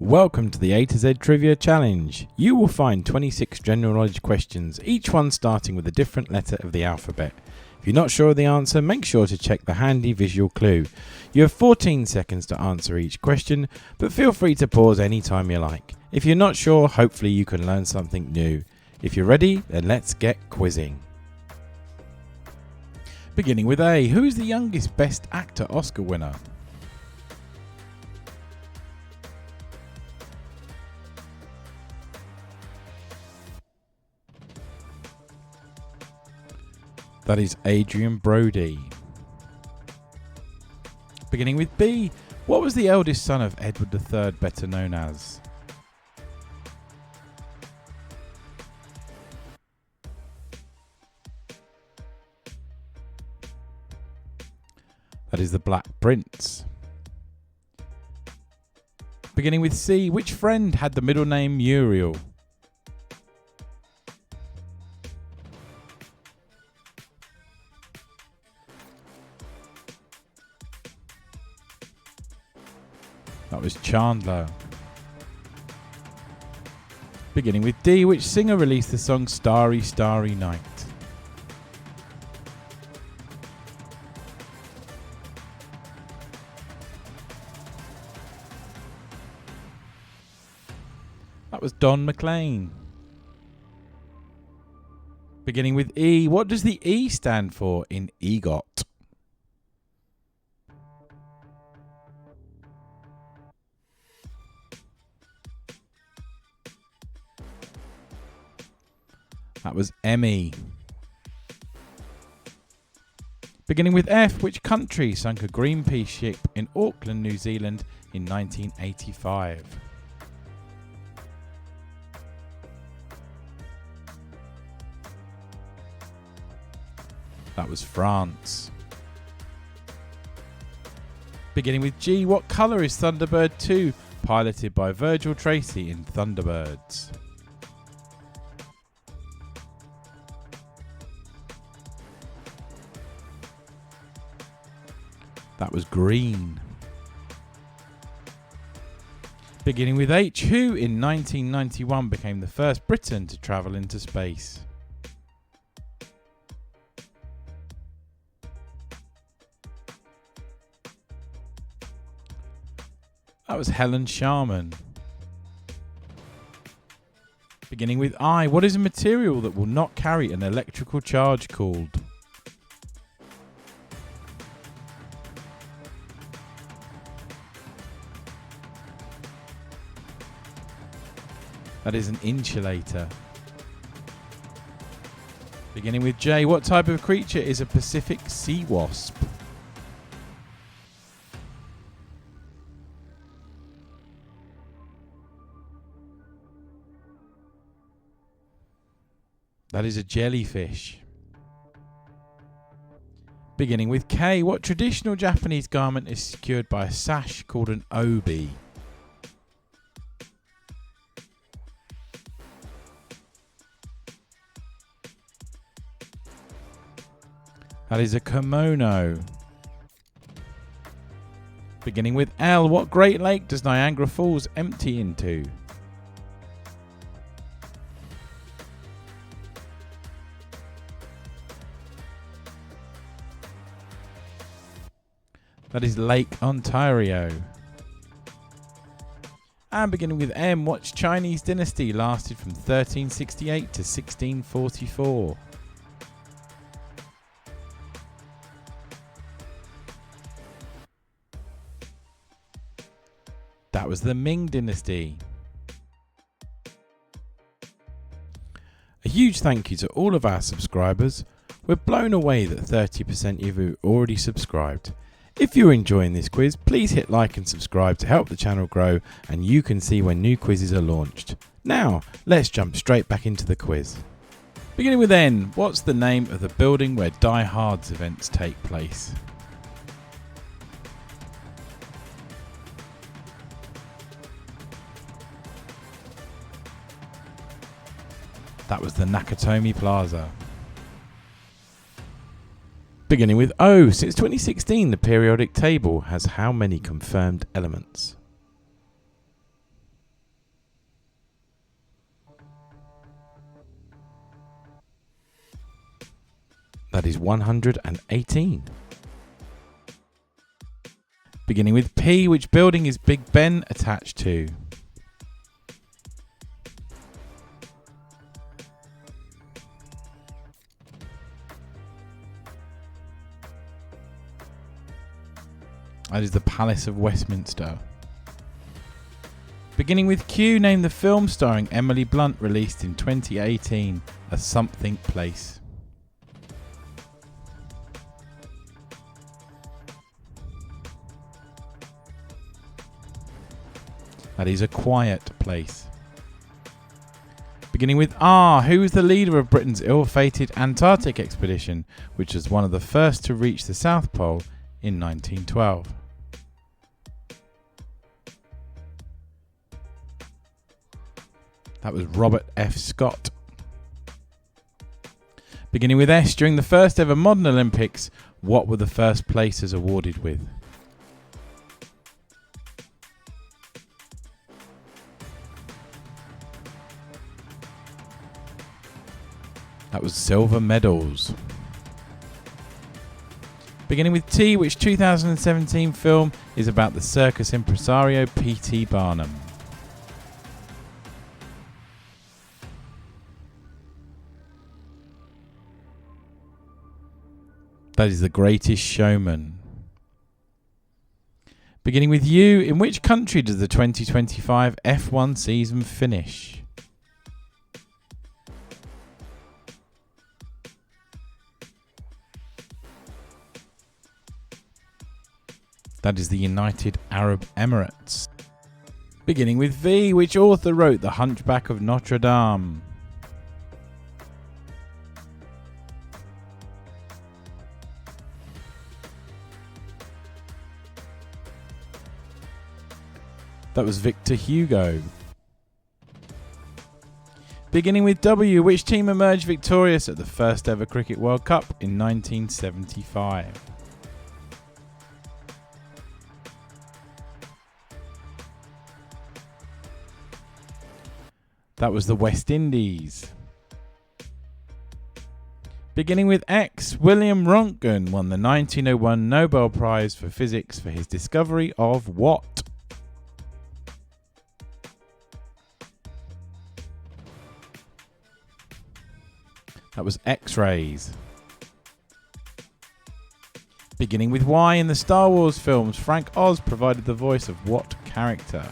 Welcome to the A to Z Trivia Challenge. You will find 26 general knowledge questions, each one starting with a different letter of the alphabet. If you're not sure of the answer, make sure to check the handy visual clue. You have 14 seconds to answer each question, but feel free to pause anytime you like. If you're not sure, hopefully you can learn something new. If you're ready, then let's get quizzing. Beginning with A, who is the youngest Best Actor Oscar winner? That is Adrian Brody. Beginning with B, what was the eldest son of Edward III better known as? That is the Black Prince. Beginning with C, which friend had the middle name Muriel? That was Chandler. Beginning with D, which singer released the song Starry, Starry Night? That was Don McLean. Beginning with E, what does the E stand for in EGOT? That was Emmy. Beginning with F, which country sunk a Greenpeace ship in Auckland, New Zealand in 1985? That was France. Beginning with G, what colour is Thunderbird 2, piloted by Virgil Tracy in Thunderbirds? That was green. Beginning with H, who in 1991 became the first Briton to travel into space? That was Helen Sharman. Beginning with I, what is a material that will not carry an electrical charge called? That is an insulator. Beginning with J, what type of creature is a Pacific sea wasp? That is a jellyfish. Beginning with K, what traditional Japanese garment is secured by a sash called an obi? That is a kimono. Beginning with L, what Great Lake does Niagara Falls empty into? That is Lake Ontario. And beginning with M, what Chinese dynasty lasted from 1368 to 1644? That was the Ming Dynasty. A huge thank you to all of our subscribers. We're blown away that 30% of you already subscribed. If you're enjoying this quiz, please hit like and subscribe to help the channel grow, and you can see when new quizzes are launched. Now, let's jump straight back into the quiz. Beginning with N, what's the name of the building where Die Hard's events take place? That was the Nakatomi Plaza. Beginning with O, since 2016 the periodic table has how many confirmed elements? That is 118. Beginning with P, which building is Big Ben attached to? That is the Palace of Westminster. Beginning with Q, name the film starring Emily Blunt released in 2018, A Something Place. That is A Quiet Place. Beginning with R, who was the leader of Britain's ill-fated Antarctic expedition, which was one of the first to reach the South Pole in 1912? That was Robert F. Scott. Beginning with S, during the first ever modern Olympics, what were the first places awarded with? That was silver medals. Beginning with T, which 2017 film is about the circus impresario P.T. Barnum? That is The Greatest Showman. Beginning with U, in which country does the 2025 F1 season finish? That is the United Arab Emirates. Beginning with V, which author wrote The Hunchback of Notre Dame? That was Victor Hugo. Beginning with W, which team emerged victorious at the first ever Cricket World Cup in 1975? That was the West Indies. Beginning with X, William Röntgen won the 1901 Nobel Prize for Physics for his discovery of what? That was X-rays. Beginning with Y, in the Star Wars films, Frank Oz provided the voice of what character?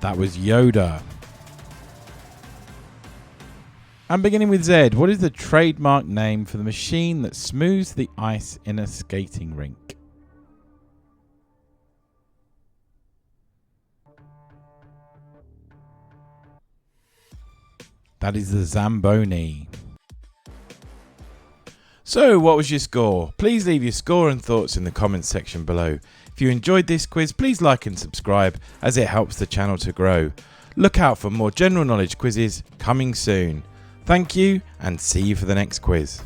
That was Yoda. And beginning with Z, what is the trademark name for the machine that smooths the ice in a skating rink? That is the Zamboni. So, what was your score? Please leave your score and thoughts in the comments section below. If you enjoyed this quiz, please like and subscribe as it helps the channel to grow. Look out for more general knowledge quizzes coming soon. Thank you and see you for the next quiz.